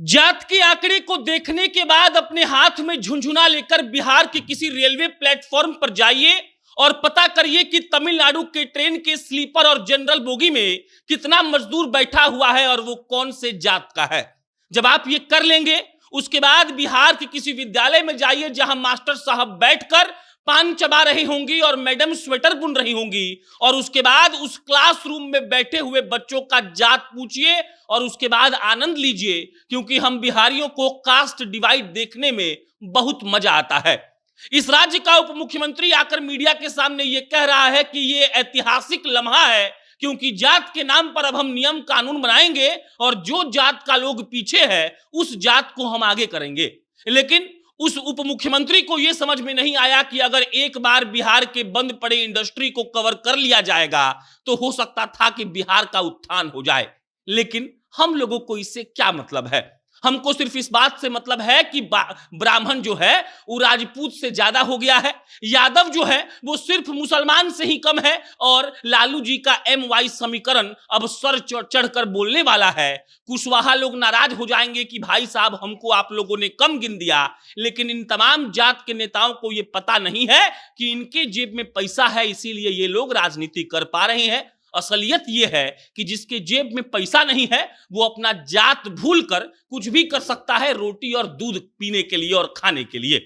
जात के आंकड़े को देखने के बाद अपने हाथ में झुंझुना लेकर बिहार के किसी रेलवे प्लेटफॉर्म पर जाइए और पता करिए कि तमिलनाडु के ट्रेन के स्लीपर और जनरल बोगी में कितना मजदूर बैठा हुआ है और वो कौन से जात का है। जब आप ये कर लेंगे, उसके बाद बिहार के किसी विद्यालय में जाइए जहां मास्टर साहब बैठकर पान चबा रही होंगी और मैडम स्वेटर बुन रही होंगी, और उसके बाद उस क्लासरूम में बैठे हुए बच्चों का जात पूछिए और उसके बाद आनंद लीजिए, क्योंकि हम बिहारियों को कास्ट डिवाइड देखने में बहुत मजा आता है। इस राज्य का उप मुख्यमंत्री आकर मीडिया के सामने यह कह रहा है कि यह ऐतिहासिक लम्हा है, क्योंकि जात के नाम पर अब हम नियम कानून बनाएंगे और जो जात का लोग पीछे है उस जात को हम आगे करेंगे। लेकिन उस उप मुख्यमंत्री को यह समझ में नहीं आया कि अगर एक बार बिहार के बंद पड़े इंडस्ट्री को कवर कर लिया जाएगा तो हो सकता था कि बिहार का उत्थान हो जाए। लेकिन हम लोगों को इससे क्या मतलब है? हमको सिर्फ इस बात से मतलब है कि ब्राह्मण जो है वो राजपूत से ज्यादा हो गया है, यादव जो है वो सिर्फ मुसलमान से ही कम है, और लालू जी का MY समीकरण अब सर चढ़कर बोलने वाला है। कुशवाहा लोग नाराज हो जाएंगे कि भाई साहब हमको आप लोगों ने कम गिन दिया, लेकिन इन तमाम जात के नेताओं को ये पता नहीं है कि इनके जेब में पैसा है, इसीलिए ये लोग राजनीति कर पा रहे हैं। असलियत यह है कि जिसके जेब में पैसा नहीं है वो अपना जात भूलकर कुछ भी कर सकता है रोटी और दूध पीने के लिए और खाने के लिए।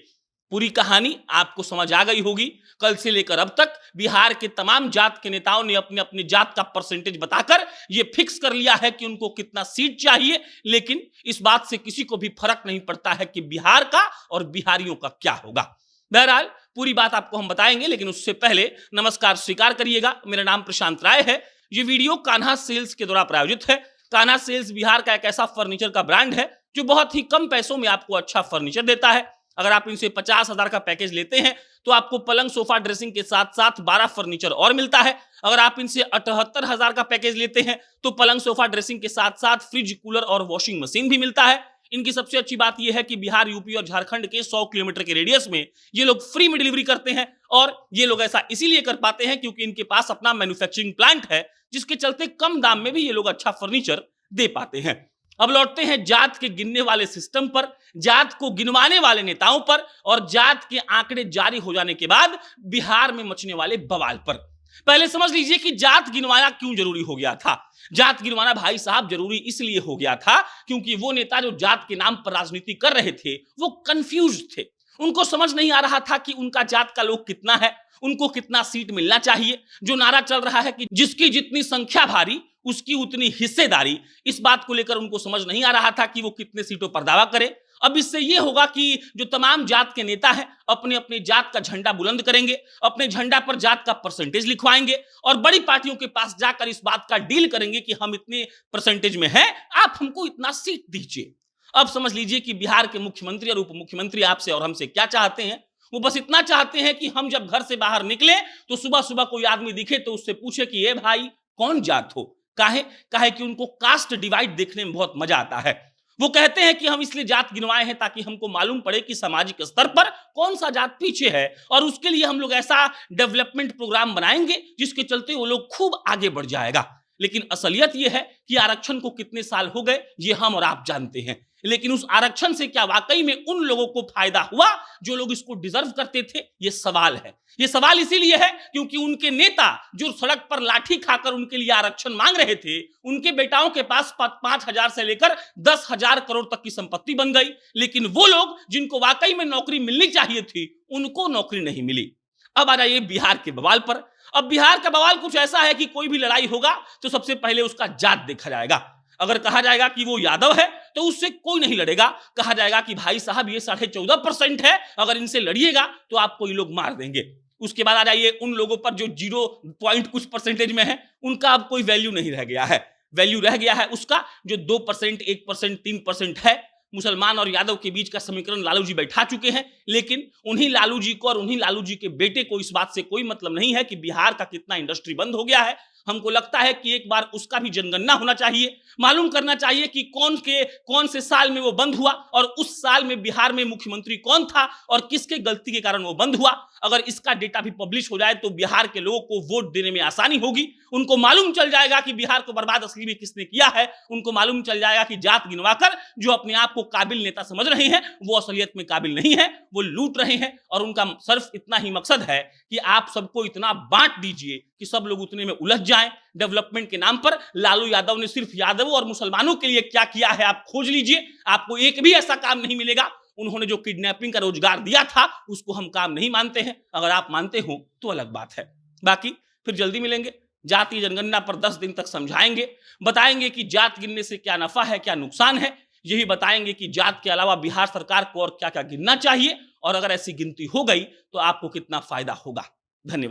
पूरी कहानी आपको समझ आ गई होगी। कल से लेकर अब तक बिहार के तमाम जात के नेताओं ने अपने अपने जात का परसेंटेज बताकर ये फिक्स कर लिया है कि उनको कितना सीट चाहिए, लेकिन इस बात से किसी को भी फर्क नहीं पड़ता है कि बिहार का और बिहारियों का क्या होगा। बहरहाल पूरी बात आपको हम बताएंगे, लेकिन उससे पहले नमस्कार स्वीकार करिएगा। मेरा नाम प्रशांत राय है। ये वीडियो कान्हा सेल्स के द्वारा प्रायोजित है। कान्हा सेल्स बिहार का एक ऐसा फर्नीचर का ब्रांड है जो बहुत ही कम पैसों में आपको अच्छा फर्नीचर देता है। अगर आप इनसे 50,000 का पैकेज लेते हैं तो आपको पलंग सोफा ड्रेसिंग के साथ साथ 12 फर्नीचर और मिलता है। अगर आप इनसे 78,000 का पैकेज लेते हैं तो पलंग सोफा ड्रेसिंग के साथ साथ फ्रिज, कूलर और वॉशिंग मशीन भी मिलता है। इनकी सबसे अच्छी बात यह है कि बिहार, यूपी और झारखंड के 100 किलोमीटर के रेडियस में ये लोग फ्री में डिलीवरी करते हैं, और ये लोग ऐसा इसीलिए कर पाते हैं क्योंकि इनके पास अपना मैन्युफैक्चरिंग प्लांट है, जिसके चलते कम दाम में भी ये लोग अच्छा फर्नीचर दे पाते हैं। अब लौटते हैं जात के गिनने वाले सिस्टम पर, जात को गिनवाने वाले नेताओं पर और जात के आंकड़े जारी हो जाने के बाद बिहार में मचने वाले बवाल पर। पहले समझ लीजिए कि जात गिनवाना क्यों जरूरी हो गया था। जात गिनवाना भाई साहब जरूरी इसलिए हो गया था क्योंकि वो नेता जो जात के नाम पर राजनीति कर रहे थे वो कंफ्यूज थे। उनको समझ नहीं आ रहा था कि उनका जात का लोग कितना है, उनको कितना सीट मिलना चाहिए। जो नारा चल रहा है कि जिसकी जितनी संख्या भारी उसकी उतनी हिस्सेदारी, इस बात को लेकर उनको समझ नहीं आ रहा था कि वो कितने सीटों पर दावा करे। अब इससे यह होगा कि जो तमाम जात के नेता हैं अपने अपने जात का झंडा बुलंद करेंगे, अपने झंडा पर जात का परसेंटेज लिखवाएंगे और बड़ी पार्टियों के पास जाकर इस बात का डील करेंगे कि हम इतने परसेंटेज में हैं, आप हमको इतना सीट दीजिए। अब समझ लीजिए कि बिहार के मुख्यमंत्री और उप मुख्यमंत्री आपसे और हमसे क्या चाहते हैं। वो बस इतना चाहते हैं कि हम जब घर से बाहर निकले तो सुबह सुबह कोई आदमी दिखे तो उससे पूछे कि ये भाई कौन जात हो। काहे कि उनको कास्ट डिवाइड देखने में बहुत मजा आता है। वो कहते हैं कि हम इसलिए जात गिनवाए हैं ताकि हमको मालूम पड़े कि सामाजिक स्तर पर कौन सा जात पीछे है, और उसके लिए हम लोग ऐसा डेवलपमेंट प्रोग्राम बनाएंगे जिसके चलते वो लोग खूब आगे बढ़ जाएगा। लेकिन असलियत यह है कि आरक्षण को कितने साल हो गए ये हम और आप जानते हैं, लेकिन उस आरक्षण से क्या वाकई में उन लोगों को फायदा हुआ जो लोग इसको डिजर्व करते थे? ये सवाल है। ये सवाल इसीलिए है क्योंकि उनके नेता जो सड़क पर लाठी खाकर उनके लिए आरक्षण मांग रहे थे, उनके बेटाओं के पास 5,000 से लेकर 10,000 करोड़ तक की संपत्ति बन गई, लेकिन वो लोग जिनको वाकई में नौकरी मिलनी चाहिए थी उनको नौकरी नहीं मिली। अब आ जाइए बिहार के बवाल पर। अब बिहार का बवाल कुछ ऐसा है कि कोई भी लड़ाई होगा तो सबसे पहले उसका जात देखा जाएगा। अगर कहा जाएगा कि वो यादव है तो उससे कोई नहीं लड़ेगा। कहा जाएगा कि भाई साहब ये 14.5% है, अगर इनसे लड़िएगा तो आपको ये लोग मार देंगे। उसके बाद आ जाइए उन लोगों पर जो 0 कुछ परसेंटेज में है, उनका अब कोई वैल्यू नहीं रह गया है। वैल्यू रह गया है उसका जो 2%, 1%, 3% है। मुसलमान और यादव के बीच का समीकरण लालू जी बैठा चुके हैं, लेकिन उन्हीं लालू जी को और उन्हीं लालू जी के बेटे को इस बात से कोई मतलब नहीं है कि बिहार का कितना इंडस्ट्री बंद हो गया है हमको लगता है कि एक बार उसका भी जनगणना होना चाहिए, मालूम करना चाहिए कि कौन से साल में वो बंद हुआ और उस साल में बिहार में मुख्यमंत्री कौन था और किसके गलती के कारण वो बंद हुआ। अगर इसका डेटा भी पब्लिश हो जाए तो बिहार के लोगों को वोट देने में आसानी होगी, उनको मालूम चल जाएगा कि बिहार को बर्बाद असली में किसने किया है, उनको मालूम चल जाएगा कि जात गिनवाकर जो अपने आप को काबिल नेता समझ रहे हैं वो असलियत में काबिल नहीं है, वो लूट रहे हैं और उनका सिर्फ इतना ही मकसद है कि आप सबको इतना बांट दीजिए कि सब लोग उतने में उलझ जाएं। डेवलपमेंट के नाम पर लालू यादव ने सिर्फ यादवों और मुसलमानों के लिए क्या किया है आप खोज लीजिए, आपको एक भी ऐसा काम नहीं मिलेगा। उन्होंने जो किडनैपिंग का रोजगार दिया था उसको हम काम नहीं मानते हैं, अगर आप मानते हो तो अलग बात है। बाकी फिर जल्दी मिलेंगे, जातीय जनगणना पर 10 दिन तक समझाएंगे, बताएंगे कि जात गिनने से क्या नफा है क्या नुकसान है, यही बताएंगे कि जात के अलावा बिहार सरकार को और क्या क्या गिनना चाहिए और अगर ऐसी गिनती हो गई तो आपको कितना फायदा होगा। धन्यवाद।